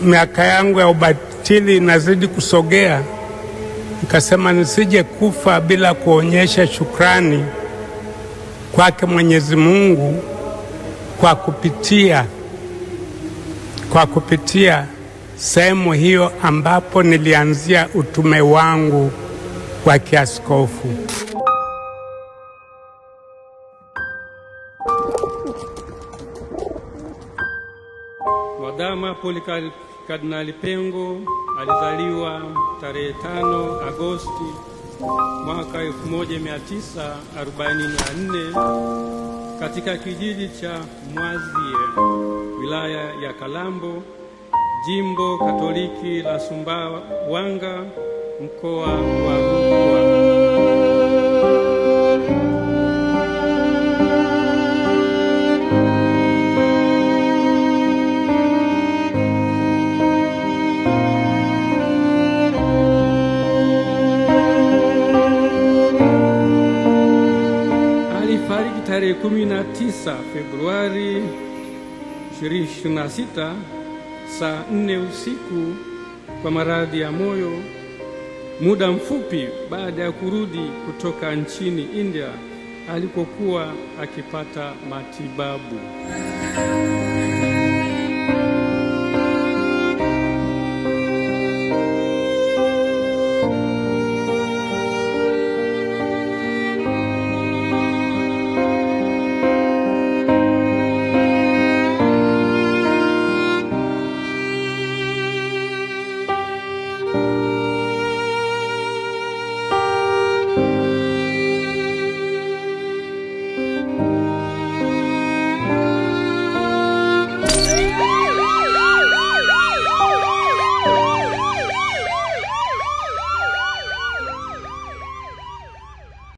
miaka yangu ya ubatili inazidi kusogea, nikasema nisije kufa bila kuonyesha shukrani kwake Mwenyezi Mungu kwa kupitia sehemu hiyo ambapo nilianzia utume wangu wa kiaskofu. Mwadhama Polikardinali Pengo alizaliwa tarehe 5 Agosti mwaka 1944 katika kijiji cha Mwazie, wilaya ya Kalambo, Jimbo Katoliki la Sumbawanga, mkoa wa Rukwa. Alifariki tarehe 19 Februari 2026 saa 4 usiku kwa maradhi ya moyo, muda mfupi baada ya kurudi kutoka nchini India alikokuwa akipata matibabu.